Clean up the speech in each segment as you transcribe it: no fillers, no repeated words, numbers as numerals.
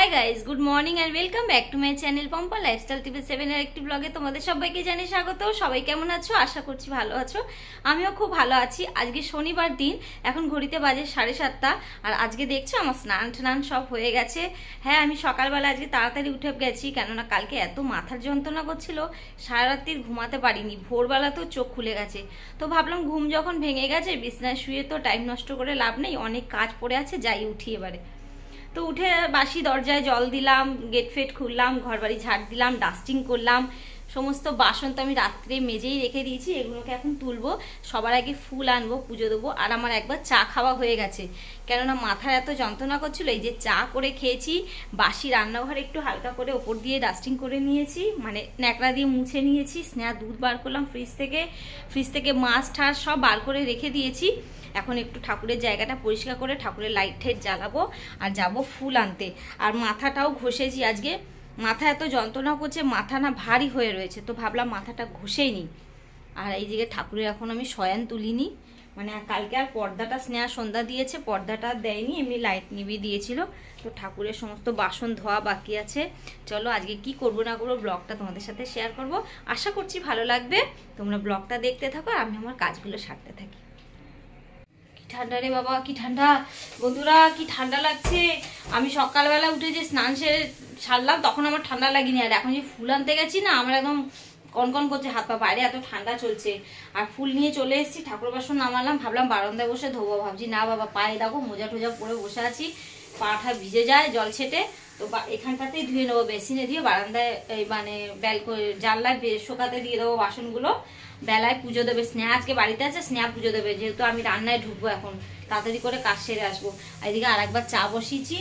High guys, good morning and welcome back to my channel Pampa lifestyle TV 7 এর একটি ব্লগে তোমাদের সবাইকে জানাই স্বাগত। সবাই কেমন আছো? আশা করছি ভালো আছো। আমিও খুব ভালো আছি। আজকে শনিবার দিন, এখন ঘড়িতে বাজে 7:30। আর আজকে দেখছো আমার স্নান সব হয়ে গেছে। হ্যাঁ, আমি সকালবেলা আজকে তাড়াতাড়ি উঠে গেছি, কেননা কালকে এত মাথার যন্ত্রণা করছিল, সারা রাত্রি ঘুমাতে পারিনি। ভোরবেলাতেও চোখ খুলে গেছে। তো ভাবলাম ঘুম যখন ভেঙে গেছে, বিছনায় শুয়ে তো টাইম নষ্ট করে লাভ নেই, অনেক কাজ পড়ে আছে, যাই উঠি এবারে। তো উঠে বাসি দরজায় জল দিলাম, গেট ফেট খুললাম, ঘর বাড়ি ঝাড় দিলাম, ডাস্টিং করলাম। সমস্ত বাসন তো আমি রাত্রে মেজেই রেখে দিয়েছি, এগুলোকে এখন তুলবো। সবার আগে ফুল আনবো, পুজো দেবো। আর আমার একবার চা খাওয়া হয়ে গেছে, কেননা মাথায় এত যন্ত্রণা করছিল। এই যে চা করে খেয়েছি, বাসি রান্নাঘরে একটু হালকা করে ওপর দিয়ে ডাস্টিং করে নিয়েছি, মানে ন্যাকড়া দিয়ে মুছে নিয়েছি। স্নেহা দুধ বার করলাম ফ্রিজ থেকে মাছ ঠাস সব বার করে রেখে দিয়েছি। এখন একটু ঠাকুরের জায়গাটা পরিষ্কার করে ঠাকুরের লাইট টাইট জ্বালাবো আর যাব ফুল আনতে। আর মাথাটাও ঘষেছি আজকে, মাথা এত যন্ত্রণা করছে, মাথা না ভারী হয়ে রয়েছে, তো ভাবলাম মাথাটা ঘষেই নিই। আর এই দিকে ঠাকুরের এখন আমি শয়ান তুলিনি, মানে কালকে আর পর্দাটা স্নেহা সন্ধ্যা দিয়েছে, পর্দাটা দেয়নি, এমনি লাইট নিভিয়ে দিয়েছিল। তো ঠাকুরের সমস্ত বাসন ধোয়া বাকি আছে। চলো আজকে কি করব না করবো ব্লগটা তোমাদের সাথে শেয়ার করব। আশা করছি ভালো লাগবে, তোমরা ব্লগটা দেখতে থাকো, আমি আমার কাজগুলো সারতে থাকি। ঠান্ডা রে বাবা, কি ঠান্ডা বন্ধুরা, কি ঠান্ডা লাগছে। আমি সকালবেলা উঠে যে স্নান সেরে সারলাম, তখন আমার ঠান্ডা লাগেনি। আর এখন যে ফুল আনতে গেছি না, আমার একদম কনকন করছে হাত পা, বাইরে এত ঠান্ডা চলছে। আর ফুল নিয়ে চলে এসেছি, ঠাকুর বাসন নামালাম, ভাবলাম বারান্দায় বসে ধোবো। ভাবছি না বাবা, পায়ে দেখো মোজা টোজা পরে বসে আছি, পাটা ভিজে যায় জল ছেটে, তো এখানটাতেই ধুয়ে নেবো, বেসিনে দিয়ে বারান্দায় মানে জানলায় শোকাতে দিয়ে দেবো বাসনগুলো। বেলায় পুজো দেবে স্নেহা, আজকে বাড়িতে আছে, স্নেহা পুজো দেবে, যেহেতু আমি রান্নায় ঢুকবো এখন, তাড়াতাড়ি করে কাজ সেরে আসবো। আর এদিকে আর একবার চা বসিয়েছি,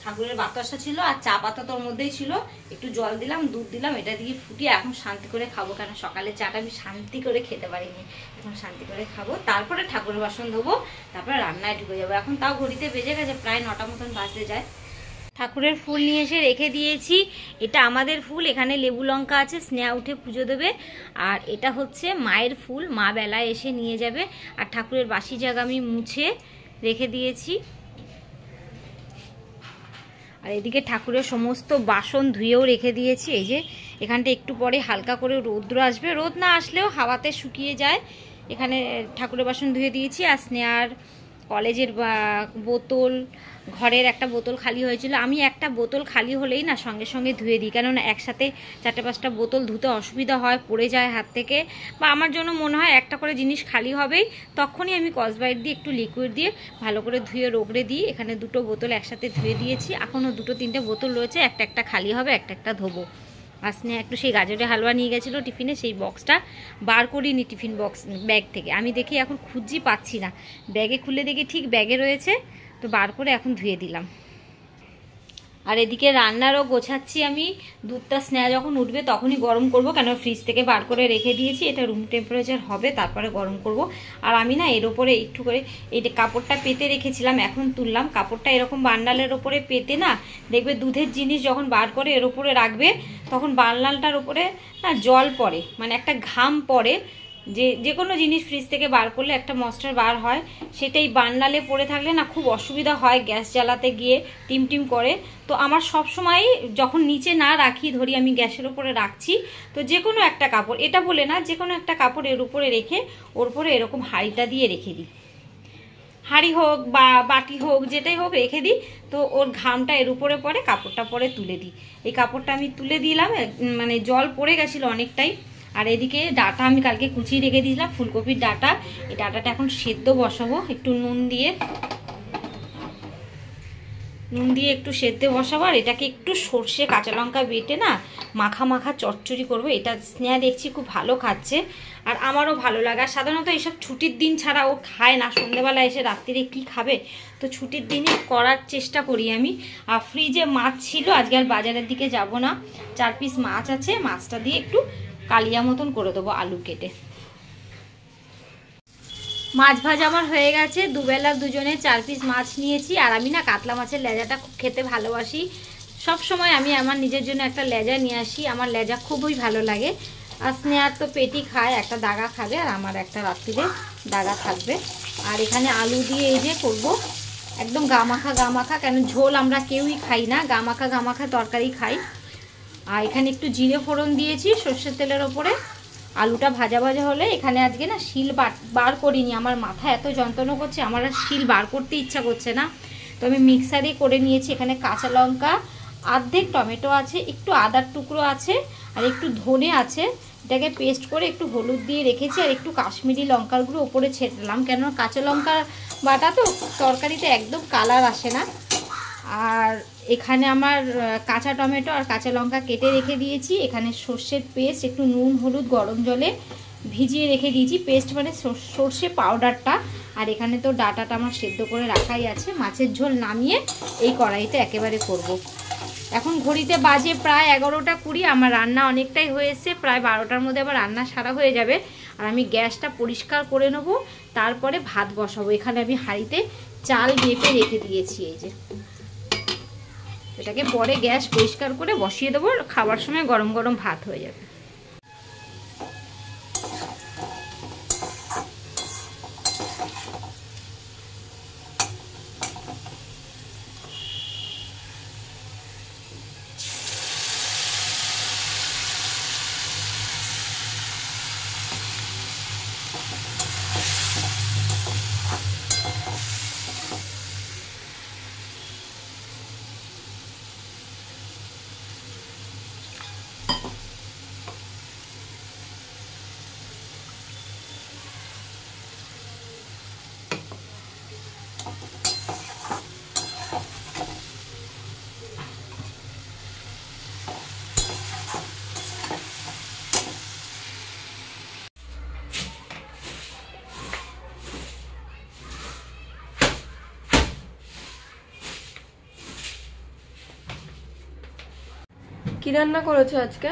ঠাকুরের বাতাসা ছিল আর চা পাতা তোর মধ্যেই ছিল, একটু জল দিলাম, দুধ দিলাম, এটা দিয়ে ফুটিয়ে এখন শান্তি করে খাবো। কেন সকালে চাটা আমি শান্তি করে খেতে পারিনি, এখন শান্তি করে খাবো, তারপরে ঠাকুরের বাসন ধোবো, তারপরে রান্নায় ঢুকে যাবো। এখন তাও ঘড়িতে বেজে গেছে, প্রায় 9টা মতন বাজতে যায়। ঠাকুরের ফুল নিয়ে এসে রেখে দিয়েছি। এটা আমাদের ফুল, এখানে লেবু লঙ্কা আছে, স্নেহা উঠে পুজো দেবে। আর এটা হচ্ছে মায়ের ফুল, মা বেলায় এসে নিয়ে যাবে। আর ঠাকুরের বাসি জায়গা আমি মুছে রেখে দিয়েছি। আর এদিকে ঠাকুরের সমস্ত বাসন ধুয়েও রেখে দিয়েছি। এই যে এখানটা একটু পরে হালকা করে রৌদ্র আসবে, রোদ না আসলেও হাওয়াতে শুকিয়ে যায়। এখানে ঠাকুরের বাসন ধুয়ে দিয়েছি। আর স্নেহার কলেজের বোতল, ঘরের একটা বোতল খালি হয়েছিল, আমি একটা বোতল খালি হলেই না সঙ্গে সঙ্গে ধুয়ে দিই, কেননা একসাথে 4-5টা বোতল ধুতে অসুবিধা হয়, পড়ে যায় হাত থেকে। বা আমার জন্য মনে হয় একটা করে জিনিস খালি হবেই, তখনই আমি স্কচব্রাইট দিয়ে একটু লিকুইড দিয়ে ভালো করে ধুয়ে রগড়ে দিই। এখানে 2টো বোতল একসাথে ধুয়ে দিয়েছি, এখনও 2-3টে বোতল রয়েছে, একটা খালি হবে, একটা ধোবো। আর স্নেহা একটু সেই গাজরের হালুয়া নিয়ে গেছিলো টিফিনে, সেই বক্সটা বার করিনি টিফিন বক্স ব্যাগ থেকে, আমি দেখি এখন খুঁজছি পাচ্ছি না, ব্যাগে খুলে দেখি ঠিক ব্যাগে রয়েছে, তো বার করে এখন ধুয়ে দিলাম। আর এদিকে রান্নারও গোছাচ্ছি আমি, দুধটা স্নেহা যখন উঠবে তখনই গরম করব, কেন ফ্রিজ থেকে বার করে রেখে দিয়েছি, এটা রুম টেম্পারেচার হবে, তারপরে গরম করব। আর আমি না এর ওপরে একটু করে এই কাপড়টা পেতে রেখেছিলাম, এখন তুললাম। কাপড়টা এরকম বান্ডালের ওপরে পেতে না, দেখবে দুধের জিনিস যখন বার করে এর ওপরে রাখবে, তখন বান্ডালটার ওপরে না জল পড়ে, মানে একটা ঘাম পড়ে, যে কোনো জিনিস ফ্রিজ থেকে বার করলে একটা ময়েশ্চার বার হয়, সেটাই বান্ডালে পড়ে থাকলে না খুব অসুবিধা হয় গ্যাস জ্বালাতে গিয়ে, টিম করে। তো আমার সব সময় যখন নিচে না রাখি, ধরি আমি গ্যাসের উপরে রাখছি, তো যে কোনো একটা কাপড়, এটা বলে না, যে কোনো একটা কাপড় এর উপরে রেখে ওর উপরে এরকম হাঁড়িটা দিয়ে রেখে দিই, হাঁড়ি হোক বা বাটি হোক, যেটাই হোক রেখে দিই, তো ওর ঘামটা এর উপরে পড়ে, কাপড়টা পরে তুলে দিই। এই কাপড়টা আমি তুলে দিলাম, মানে জল পড়ে গেছিলো অনেকটাই। আর এদিকে ডাটা আমি কালকে কুচিয়ে রেখে দিয়েছিলাম, ফুলকপির ডাটা, এই ডাটাটা এখন সেদ্ধ বসাবো, একটু নুন দিয়ে একটু সেদ্ধ বসাবো। আর এটাকে একটু সর্ষে কাঁচা লঙ্কা বেটে না মাখা চচ্চড়ি করবো। এটা স্নেহা দেখছি খুব ভালো খাচ্ছে, আর আমারও ভালো লাগে। আর সাধারণত এইসব ছুটির দিন ছাড়া ও খায় না, সন্ধ্যেবেলা এসে রাত্রিরে কি খাবে, তো ছুটির দিনে করার চেষ্টা করি আমি। আর ফ্রিজে মাছ ছিল, আজকে আর বাজারের দিকে যাব না, 4 পিস মাছ আছে, মাছটা দিয়ে একটু কালিয়া মতন করে দেবো আলু কেটে। মাছ ভাজা আমার হয়ে গেছে, দুবেলা দুজনে 4 পিস মাছ নিয়েছি। আর আমি না কাতলা মাছের লেজাটা খুব খেতে ভালোবাসি, সব সময় আমি আমার নিজের জন্য একটা লেজা নিয়ে আসি, আমার লেজা খুবই ভালো লাগে। আর স্নেহার তো পেটি খায়, একটা দাগা খাবে, আর আমার একটা রাত্রিরে দাগা থাকবে। আর এখানে আলু দিয়ে এই যে করবো একদম গামাখা গামাখা, কেন ঝোল আমরা কেউই খাই না, গামাখা গামাখা তরকারি খাই। আর এখানে একটু জিরে ফোড়ন দিয়েছি সর্ষের তেলের ওপরে। আলুটা ভাজা ভাজা হলে এখানে আজকে না শিল বার করিনি, আমার মাথা এত যন্ত্রণা করছে, আমার আর শিল বার করতে ইচ্ছা করছে না, তো আমি মিক্সারে করে নিয়েছি। এখানে কাঁচা লঙ্কা, অর্ধেক টমেটো আছে, একটু আদার টুকরো আছে, আর একটু ধনে আছে, এটাকে পেস্ট করে একটু হলুদ দিয়ে রেখেছি, আর একটু কাশ্মীরি লঙ্কার গুঁড়ো ওপরে ছেড়লাম, কেন কাঁচা লঙ্কা বাটা তো তরকারিতে একদম কালার আসে না। আর এখানে আমার কাঁচা টমেটো আর কাঁচা লঙ্কা কেটে রেখে দিয়েছি। এখানে সর্ষের পেস্ট, একটু নুন হলুদ গরম জলে ভিজিয়ে রেখে দিয়েছি, পেস্ট মানে সর্ষে পাউডারটা। আর এখানে তো ডাটাটা আমার সেদ্ধ করে রাখাই আছে। মাছের ঝোল নামিয়ে এই কড়াইতে একেবারে করব। এখন ঘড়িতে বাজে প্রায় 11টা 20। আমার রান্না অনেকটাই হয়েছে, প্রায় 12টার মধ্যে আবার রান্না সারা হয়ে যাবে। আর আমি গ্যাসটা পরিষ্কার করে নেব, তারপরে ভাত বসাবো। এখানে আমি হাঁড়িতে চাল মেপে রেখে দিয়েছি, এই যে এটাকে পরে গ্যাস পরিষ্কার করে বসিয়ে দেবো, খাবার সময় গরম গরম ভাত হয়ে যাবে। কি রান্না করেছো আজকে?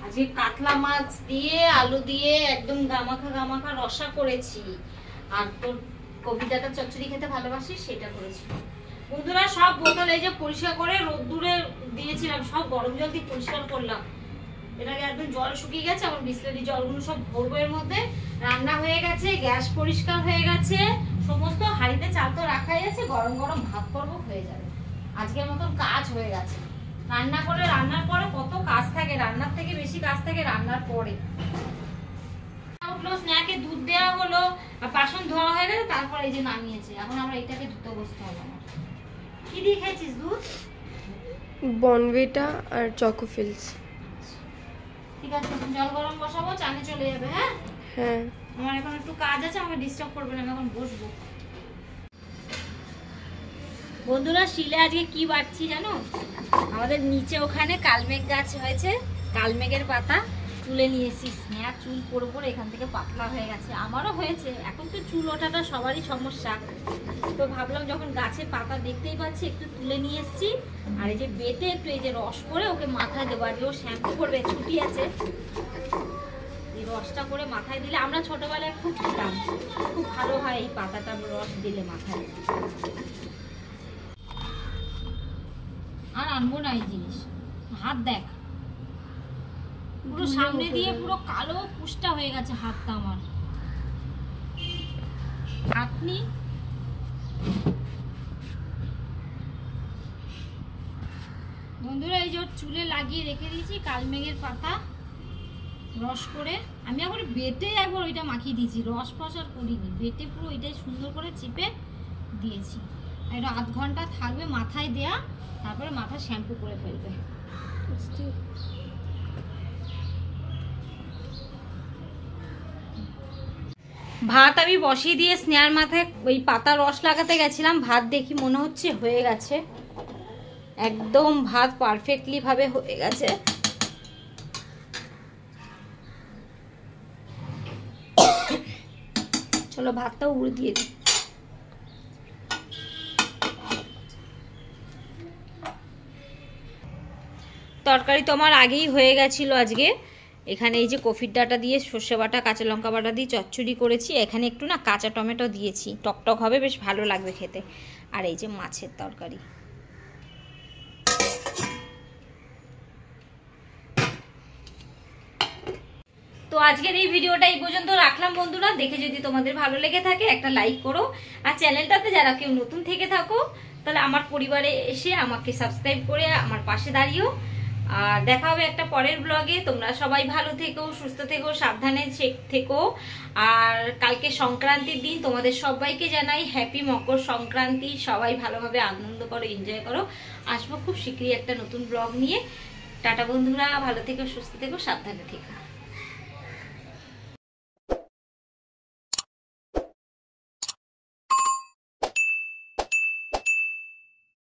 আজকে কাতলা মাছ দিয়ে আলু দিয়ে একদম গামাখা গামাখা রসা করেছি। আর তোর কবিতাটা চচ্চড়ি খেতে ভালোবাসিস, সেটা করেছি। বন্ধুরা সব বোতল এই যে পরিষ্কার করে রোদ্দুরে দিয়েছিলাম, সব গরম জল দিয়ে পরিষ্কার করলাম। এটাকে একদম জল শুকিয়ে গেছে, আমার বিসলেরি জলগুলো সব ভরবো এর মধ্যে। রান্না হয়ে গেছে, গ্যাস পরিষ্কার হয়ে গেছে, সমস্ত হাঁড়িতে চাল তো রাখাই আছে, গরম গরম ভাত করবো, হয়ে যাবে। আজকের মতন কাজ হয়ে গেছে। রান্না করে রান্নার পরে কত কাজ থাকে, রান্নার থেকে বেশি কাজ থাকে রান্নার পরে। উঠলো, স্ন্যাকে দুধ দেওয়া হলো, বাসন ধোয়া হয়ে গেছে, তারপর এই যে নামিয়েছে। এখন আমরা এটাকে ধুতে বসতে হবে আমার। কি দিয়ে খেয়েছিস দুধ? বনভিটা আর চকোফিলস। ঠিক আছে, জল গরম বসাবো, চানে চলে যাবে। হ্যাঁ হ্যাঁ, আমার এখন একটু কাজ আছে, আমাকে ডিস্টার্ব করবে না, আমি এখন বসবো। বন্ধুরা শিলে আজকে কি বাড়ছি জানো? আমাদের নিচে ওখানে কালমেঘ গাছ হয়েছে, কালমেঘের পাতা তুলে নিয়েছি। স্নেহা চুল পড়ে পড়ে এখান থেকে পাতলা হয়ে গেছে, আমারও হয়েছে। এখন তো চুল ওঠাটা সবারই সমস্যা, তো ভাবলাম যখন গাছে পাতা দেখতেই পাচ্ছি একটু তুলে নিয়ে এসেছি। আর এই যে বেটে একটু এই যে রস করে ওকে মাথায় দেবো। আজকে ও শ্যাম্পু করবে, ছুটি আছে, এই রসটা করে মাথায় দিলে, আমরা ছোটবেলায় খুব খেতাম, খুব ভালো হয় এই পাতাটা রস দিলে মাথায়। আর আনবো না এই জিনিস। হাত দেখ, পুরো সামনে দিয়ে পুরো কালো পুষ্টা হয়ে গেছে হাতটা আমার। আপনি বন্ধুরা এই যে চুলে লাগিয়ে রেখে দিয়েছি কালমেঘের পাতা রস করে। আমি আবার বেটে একবার ওইটা মাখিয়ে দিয়েছি, রস ফস আর করিনি, বেটে পুরো ওইটাই সুন্দর করে চিপে দিয়েছি। এটা আধ ঘন্টা থাকবে মাথায় দেয়া, তারপরে মাথা শ্যাম্পু করে ফেলবে। ভাত আমি বসিয়ে দিয়ে স্নেহার মাথায় ওই পাতা রস লাগাতে গেছিলাম। ভাত দেখি মনে হচ্ছে হয়ে গেছে, একদম ভাত পারফেক্টলি ভাবে হয়ে গেছে। চলো ভাতটাও উড়ে দিয়ে দিই। তরকারি তো আমার আগেই হয়ে গেছিল আজকে। এখানে এই যে কফির ডাঁটা দিয়ে সর্ষে বাটা কাঁচা লঙ্কা বাটা দিয়ে চচ্চড়ি করেছি। এখানে একটু না কাঁচা টমেটো দিয়েছি, টকটক হবে, বেশ ভালো লাগবে খেতে। আর এই যে মাছের তরকারি। তো আজকের এই ভিডিওটা এই পর্যন্ত রাখলাম বন্ধুরা। দেখে যদি তোমাদের ভালো লেগে থাকে একটা লাইক করো, আর চ্যানেলটাতে যারা কেউ নতুন থেকে থাকো তাহলে আমার পরিবারে এসে আমাকে সাবস্ক্রাইব করে আমার পাশে দাঁড়িও। আর দেখা হবে একটা পরের ব্লগে। তোমরা সবাই ভালো থেকো, সুস্থ থেকো, সাবধানে থেকো। আর কালকে সংক্রান্তির দিন তোমাদের সবাইকে জানাই হ্যাপি মকর সংক্রান্তি। সবাই ভালোভাবে আনন্দ করো, এনজয় করো। আসবো খুব শীঘ্রই একটা নতুন ব্লগ নিয়ে। টাটা বন্ধুরা, ভালো থেকো, সুস্থ থেকো, সাবধানে থেকো।